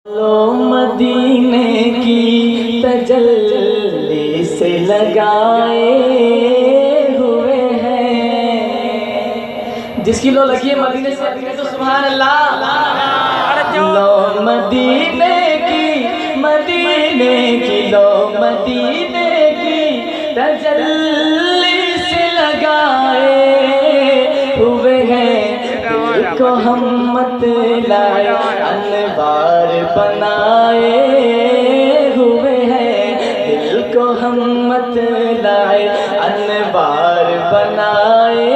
लो मदीने की तजल्ली से लगाए हुए हैं। जिसकी लो लगी है मदीने से तो सुभान अल्लाह। लो मदीने की लो मदीने की तजल्ली से लगाए हुए हैं। दिल को हम मत लाए अनवार बनाए हुए हैं। दिल को हम मत लाए अनवार बनाए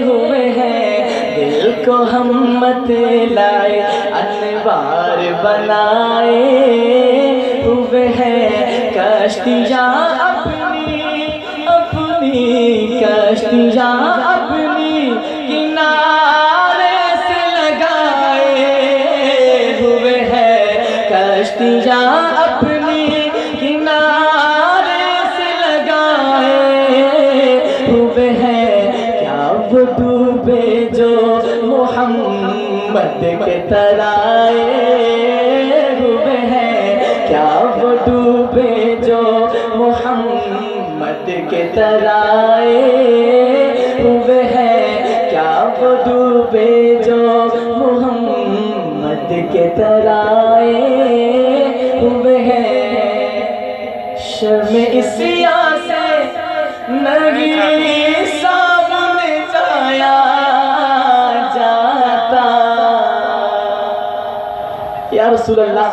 हुए हैं। दिल को हम मत लाए अनवार बनाए हुए हैं। कश्तियाँ अपनी कश्तियाँ अपनी किनारे से लगाए हुए हैं। कश्तियाँ अपनी किनारे से लगाए हुए हैं। क्या वो डूबे जो मोहम्मद के तराए हुए हैं। क्या वो डूबे जो मोहम्मद के तराए हुए हैं। क्या वो डूबे जो मोहम्मद के तराए हुए हैं। शर्म इसिया से नहीं सामने जाया जाता। या रसूल अल्लाह,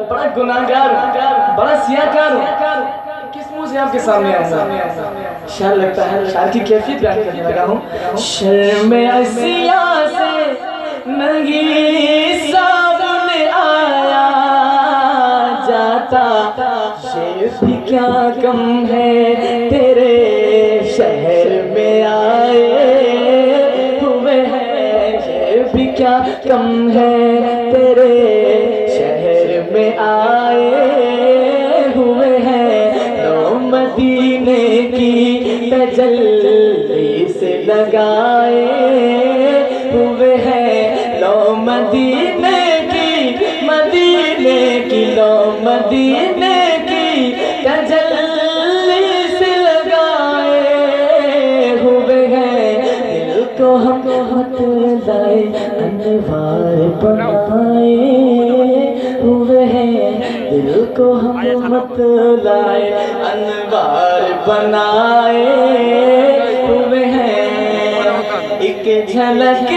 बड़ा गुनाहगार, बड़ा सियाकार, किस मुंह से आपके सामने आऊंगा। शायर लगता है, शायर की कैफियत बयान करने लगा हूँ। शर्म इसिया से नहीं सामने आया जाता। ये भी क्या कम है तेरे शहर में आए हुए हैं। ये भी क्या कम है तेरे शहर में आए हुए हैं। लो मदीने की तजल्ली से लगाए हुए हैं। लो मदीने की लो मदीने की तजल्ली से लगाए हुए हैं। दिल को हम मत लाए अनवार बनाए हुए हैं। दिल को हम मत लाए अनवार बनाए हुए हैं। एक झलक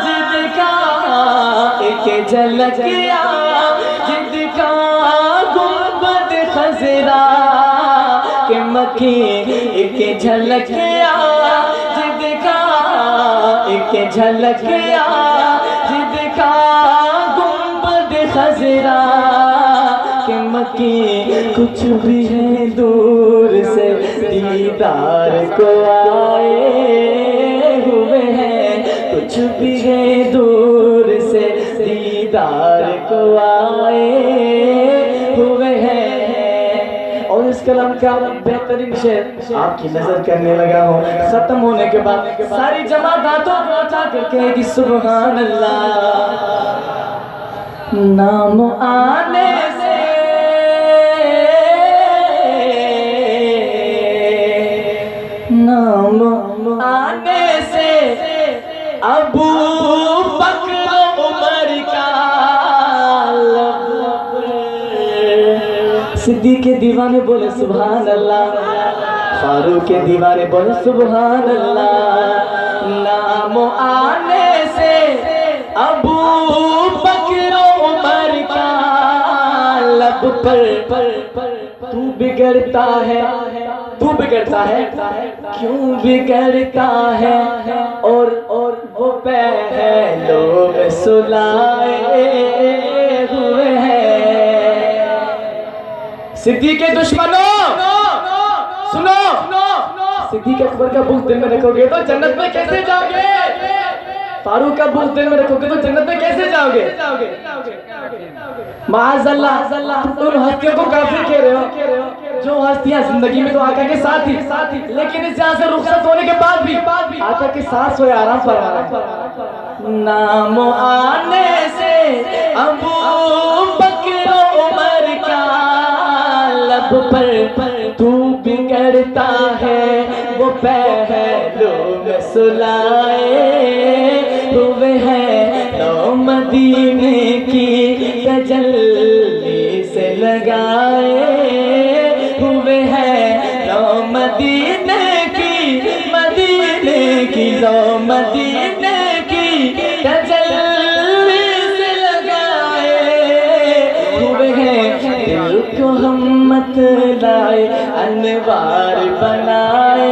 जिद का, एक झलक जिद का गुंबद खजरा के मकी। एक झलक जिद का, एक झलक जिद का गुंबद खजरा के मकी। कुछ भी है दूर से दीदार को आए हुए हैं। कुछ भी है दूर से दीदार को आए हुए हैं। और इस कलाम का बेहतरीन शेर आपकी नजर करने लगा हूँ। खत्म होने के बाद सारी जमात हाथों को उठा करके कि सुभान अल्लाह। नाम आने से नाम आने से अबू बकर उमर का लब। सिद्दीक़ के दीवाने बोले सुभान अल्लाह। फारूक के दीवाने बोले सुभान अल्लाह। नाम आने से अबू बकर उमर का लब पर तू बिगड़ता है, तू बिगड़ता है, क्यों बिगड़ता है। और वो पहलों में सुलाए हुए हैं। सिद्दीक़ के दुश्मनों सुनो, सिद्दीक़ अकबर का बुग़्ज़ दिल में रखोगे तो जन्नत में कैसे जाओगे। फारूक का बुग़्ज़ दिल में रखोगे तो जन्नत में कैसे जाओगे। माअज़ल्लाह, तुम हस्तियों को काफिर कह रहे हो। जो हस्तियां जिंदगी में तो आका के साथ ही, लेकिन इस यहाँ से रुखसत होने के बाद भी आका के साथ सोए आराम फरमा। नाम आने से अबू बकर उमर का लब पर तू बिगड़ता है वो पहलू में सुलाए हुए हैं लो मदीने की तजल्ली से लगाए हुए हैं लो मदीने की लो मदीने की तजल्ली से लगाए हुए हैं दिल को हम मत लाए अनवार बनाए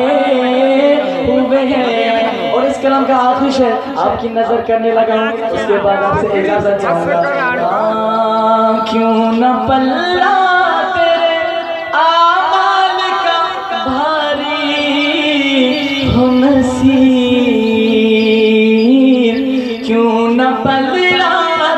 हुए हैं। और इस कलाम का आखिरी शेर आपकी नजर करने लगा हूं, उसके बाद आपसे इजाजत चाहूंगा। क्यों न पल्ला तेरे आमाल का भारी हो नसीब, क्यों न पल्ला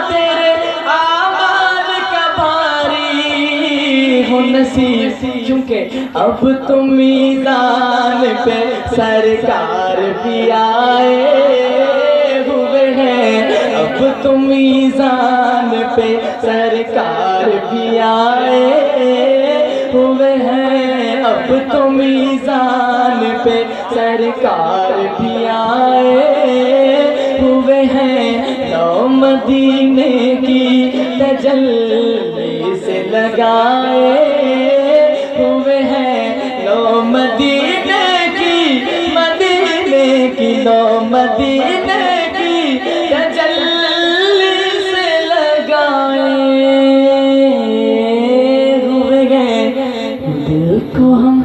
तेरे आमाल का भारी हो नसीब, क्योंकि अब तुम मीज़ान पे सरकार भी आए हुए हैं, अब तुम मीज़ान पे सरकार भी आए हुए हैं, अब तुम मीज़ान पे सरकार भी आए हुए हैं। लो मदीने की तजल्ली से लगाए हुए हैं, लो मदीने की लो मदीने की तजल्ली से लगाए हुए हैं। दिल को हम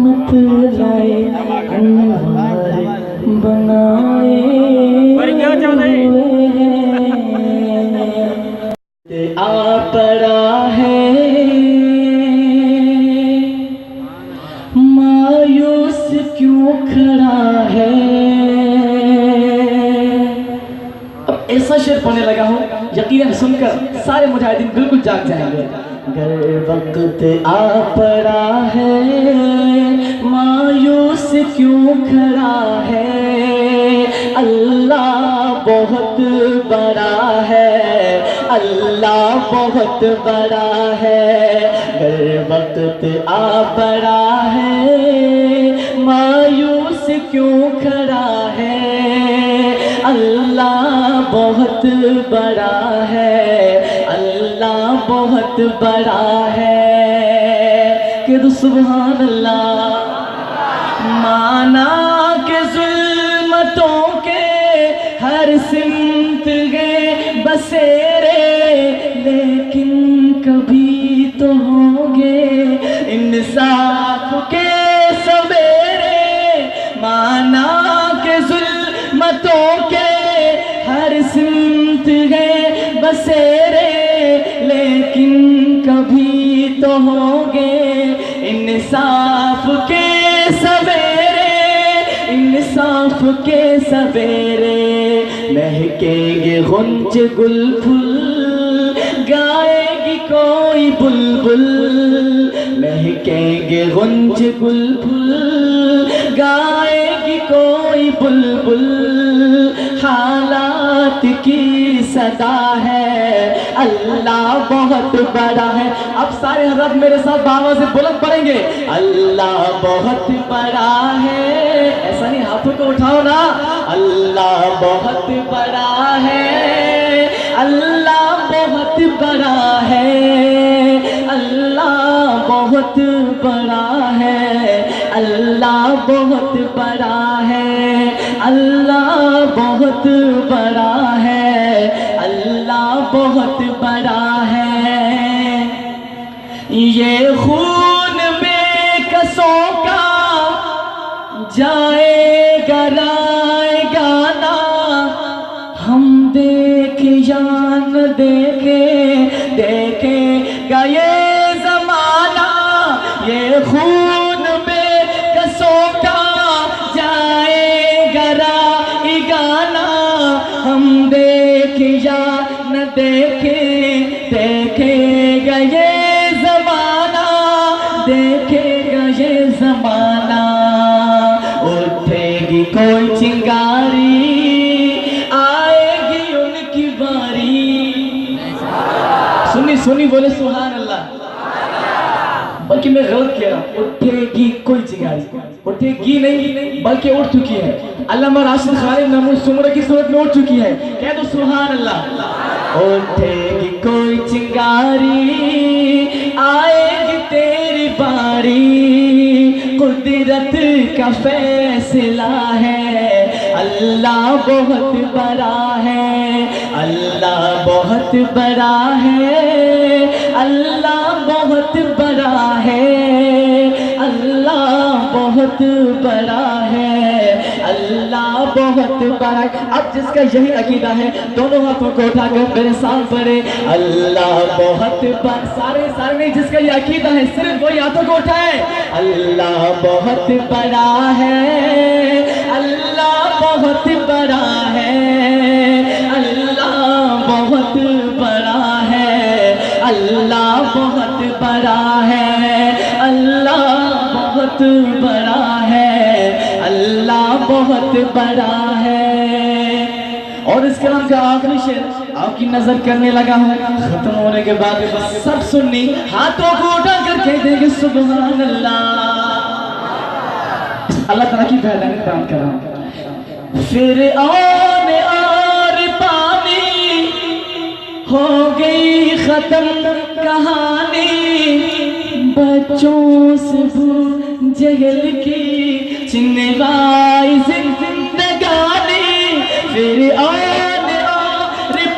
मत लाए अनवार बनाए हुए हैं। आ पड़ा है मायूस क्यों खड़ा है। अब ऐसा शेर पढ़ने लगा हूँ यकीनन सुनकर सारे मुजाहिदीन बिल्कुल जाग जाएंगे। गर वक्त आ पड़ा है मायूस क्यों खड़ा है, अल्लाह बहुत बड़ा है, अल्लाह बहुत बड़ा है। गर वक्त आ पड़ा है मायूस क्यों खड़ा है, अल्लाह बहुत बड़ा है, अल्लाह बहुत बड़ा है। कि सुभान अल्लाह। माना के जुल्मतों के हर सिमत गए बसेरे, लेकिन कभी तो होंगे इंसाफ के सवेरे। माना के जुल्मतों के हर सिमत गए बसेरे, लेकिन कभी तो होंगे इंसाफ के सवेरे, इंसाफ के सवेरे। महकेंगे गुंज गुल फूल गाएगी कोई बुलबुल, महकेंगे गुंज गुल फूल गाएगी कोई बुलबुल। हालात की सदा है अल्लाह बहुत बड़ा है। अब सारे हज़रात मेरे साथ बाबा से बुलंद पढ़ेंगे, अल्लाह बहुत बड़ा है। ऐसा नहीं, हाथों को उठाओ ना। अल्लाह बहुत बड़ा है, अल्लाह बहुत बड़ा है, अल्लाह बहुत बड़ा है, अल्लाह बहुत बड़ा है, अल्लाह बहुत बड़ा है, अल्लाह बहुत बड़ा है। ये खून बेकसों का जाएगा लाएगा ना, हम देखे या न देखे देखेगा ये जमाना। ये खून बेकसों का जाएगा लाएगा ना, हम देखे या न देखे देखेगा ये जमाना, देखेगा ये जमाना। उठेगी कोई चिंगारी आए सुनी, बोले सुभान अल्लाह। बल्कि मैं गलत कह रहा हूँ, उठेगी कोई चिंगारी, उठेगी नहीं बल्कि उठ चुकी है। अल्लामा राशिद खालिद नामूस सुमर की सूरत में उठ चुकी है। कह दो सुभान अल्लाह। उठेगी कोई चिंगारी, आएगी तेरी बारी, कुदरत का फैसला है, अल्लाह बहुत बड़ा है, अल्लाह बहुत बड़ा है, अल्लाह बहुत बड़ा है, अल्लाह बहुत बड़ा है, अल्लाह बहुत बड़ा है। अब जिसका यही अकीदा है दोनों हाथों को उठाकर मेरे साथ पढ़े, अल्लाह बहुत बड़ा। सारे नहीं, जिसका ये अकीदा है सिर्फ वही हाथों को उठाए। अल्लाह बहुत बड़ा है, अल्लाह बहुत बड़ा है, अल्लाह बहुत बड़ा है, अल्लाह बहुत बड़ा है, अल्लाह बहुत बड़ा है, अल्लाह बहुत बड़ा है। और इस कलाम का आखिरी शेर आपकी नजर करने लगा हूँ, खत्म होने के बाद सब सुन्नी हाथों को उठा कर कह देंगे सुभान अल्लाह। अल्लाह ताला की फैलाने दान करा। फिर और पानी हो गई खत्म कहानी, बच्चों से जहल की चिन्हवाई जिंदगानी। फिर और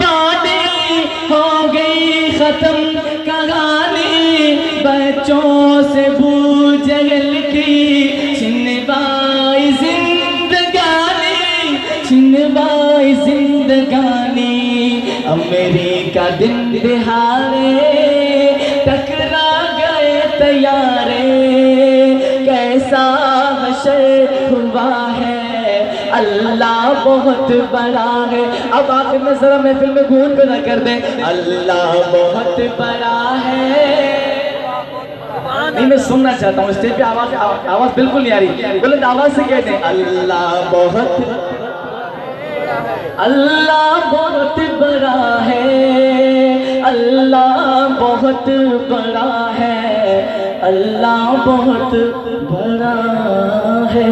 पानी हो गई खत्म कहानी, बच्चों से जहल की चिन्हवाई जिंदगानी, चिन्हवाई जिंदगानी। अमेरिका दिन दिहाड़े टकरा गए तैयारे, कैसा हशर हुआ है, अल्लाह बहुत बड़ा है। अब आखिर में जरा महफिल में गूंज पैदा कर दे, अल्लाह बहुत बड़ा है। नहीं, मैं सुनना चाहता हूँ, स्टेज पे आवाज बिल्कुल नहीं आ रही, बोले आवाज से कहते हैं अल्लाह बहुत, अल्लाह बहुत बड़ा है, अल्लाह बहुत बड़ा है, अल्लाह बहुत बड़ा है।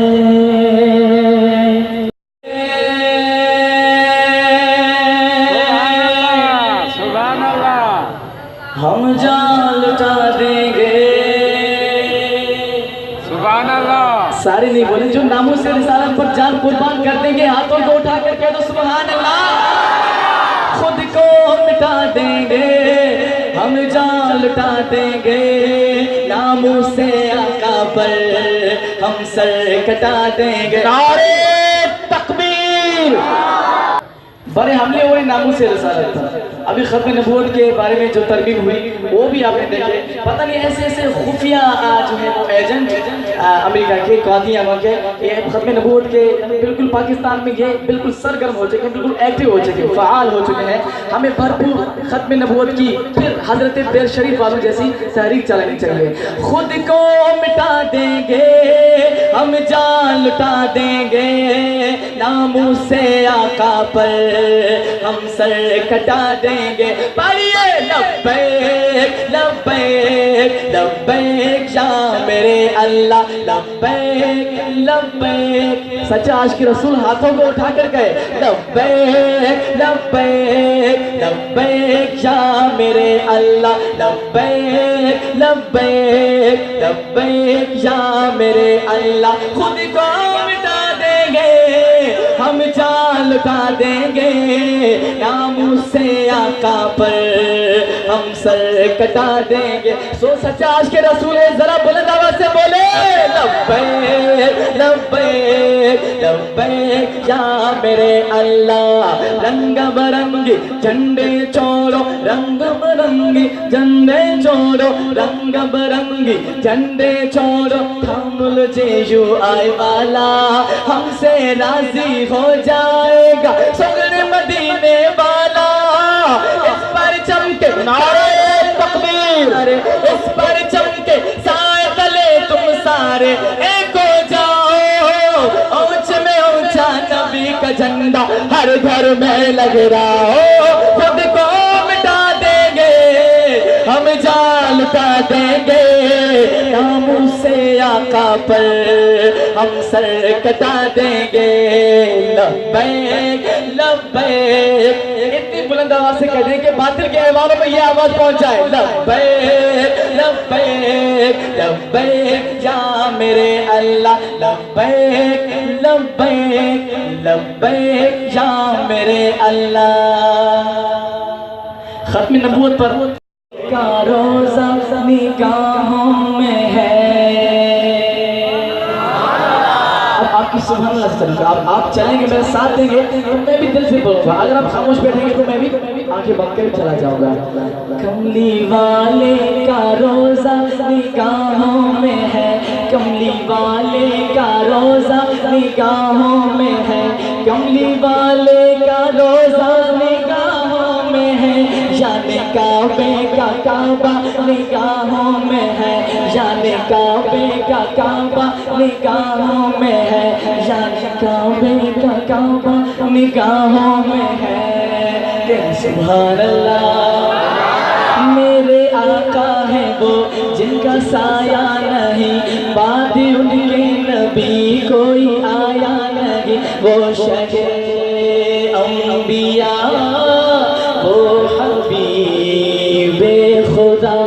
हम जान लुटा देंगे, सुभान अल्लाह। सारे नहीं बोले, जो नामों से रिसालत पर जान कुर्बान कर देंगे, हाथों को उठा कर कह दो सुभान अल्लाह। खुद को मिटा देंगे, हम जान लुटा देंगे, नामों से आका पर हम सर कटा देंगे। नारे तकबीर। बड़े हमले हुए नामों से रिसालत पर। अभी खत्म नबूवत के बारे में जो तरमीम हुई वो भी आपने देखे। पता नहीं ऐसे ऐसे खुफिया जो है वो एजेंट अमेरिका के कादियामा के ये खत्म नबूवत के बिल्कुल पाकिस्तान में ये बिल्कुल सरगर्म हो चुके हैं, बिल्कुल एक्टिव हो चुके हैं, फ़ाल हो चुके हैं। हमें भरपूर खत्म नबूवत की फिर हजरत बेर शरीफ वालों जैसी तहरीक चलानी चाहिए। खुद को मिटा देंगे, हम जान लुटा देंगे, नामों से आका पर हम सर कटा देंगे। पढ़िए लब्बैक लब्बैक लब्बैक या मेरे अल्लाह, लब्बैक लब्बैक। सच्चा आशिक रसूल हाथों को उठा कर गए, लब्बैक लब्बैक लब्बैक या मेरे अल्लाह, लब्बैक लब्बैक लब्बैक या मेरे अल्लाह। खुद को मिटा देंगे, हम जान लुटा देंगे, नामों से आका पर हम सर कटा देंगे। सो सच्चा आशिक रसूल है, जरा बुलंद आवाज से बोले लब्बैक लब्बैक लब्बैक या मेरे अल्लाह। रंग बरंगी झंडे छोड़ो, रंग बरंगी झंडे छोड़ो, रंग बरंगी झंडे छोड़ो, थामुल जेयू आए वाला हमसे राजी हो जाएगा, सगरे मदीने वाला। इस पर चमके नारे तकबीर, अरे इस पर चमके साए तले तुम सारे एक हो जाओ, ऊंच में ऊंचा नबी का झंडा हर घर में लग रहा हो। खुद को मिटा देंगे, हम जान लुटा देंगे नामों से आका पर हम सर कटा देंगे लब्बैक लब्बैक। इतनी बुलंद आवाज से कह दें कि बातिल के अहवालों में ये आवाज पहुंच जाए लब्बैक लब्बैक लब्बैक या मेरे अल्लाह लब्बैक लब्बैक लब्बैक या मेरे अल्लाह। खत्म नबूवत पर का रोज़ा निगाहों में है। अब आपकी सुभान अल्लाह चलेंगे, आप चलेंगे मेरे साथ देंगे तो मैं भी दिल से बोलूँगा। अगर आप खामोश बैठेंगे तो मैं भी आंखें बंद कर चला जाऊँगा। कमली वाले का रोज़ा निगाहों में है, कमली वाले का रोज़ा निगाहों में है, कमली वाले का रोज़ा निगाहों में है। जाने काबे का काबा निगाहों में है, जाने काबे का काबा निगाहों में है, जाने काबे का काबा निगाहों में है। सुभान अल्लाह। मेरे आका है वो जिनका साया नहीं, बाद उनके नबी कोई आया नहीं। वो शहे अंबिया वो हबीबे खुदा,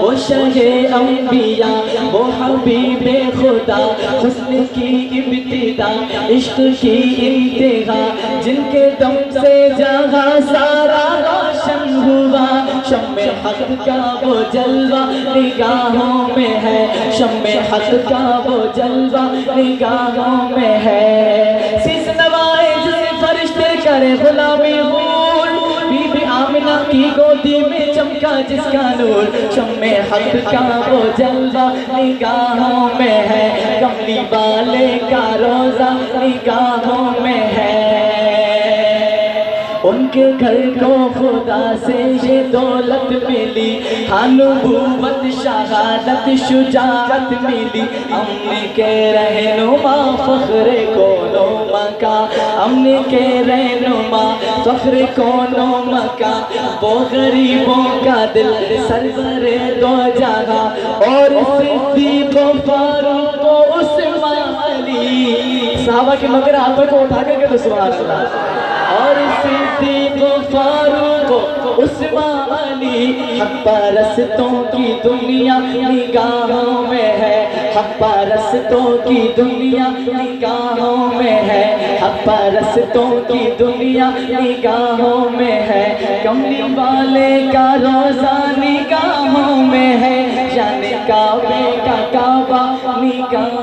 वो शहे अंबिया वो हबीबे खुदा। हुस्न की इब्तिदा इश्क की इंतहा, जिनके दम से जहां सारा रोशन हुआ। शम्मे हक का वो जलवा निगाहों में है, शम्मे हक का वो जलवा निगाहों में है। शीश नवाए जिसे फरिश्ते करे गुलामी हूर, बीबी आमिना की गोदी में चमका जिसका नूर। शम्मे हक का वो जलवा निगाहों में है, कमली वाले का रोज़ा निगाहों में है। उनके घर को खुदा से ये दौलत मिली, नुबुव्वत शहादत शुजाअत मिली। अम्न के रहनुमा फ़ख्र कोनो मका, अम्न के रहनुमा फ़ख्र कोनो मका। वो गरीबों का दिल सरवरे दो जगह, और सिद्दीक़ फारूक को उस्मान अली। सहाबा के मगर हाथों को उठा करके तो सुभान अल्लाह। और सिद्दीक़ फारूक उस्मान अली। हक परस्तों की दुनिया निगाहों में है, हक परस्तों की दुनिया निगाहों में है, हक परस्तों की दुनिया निगाहों में है। कमली वाले का रोज़ा निगाहों में है, जाने काबे का काबा निगाह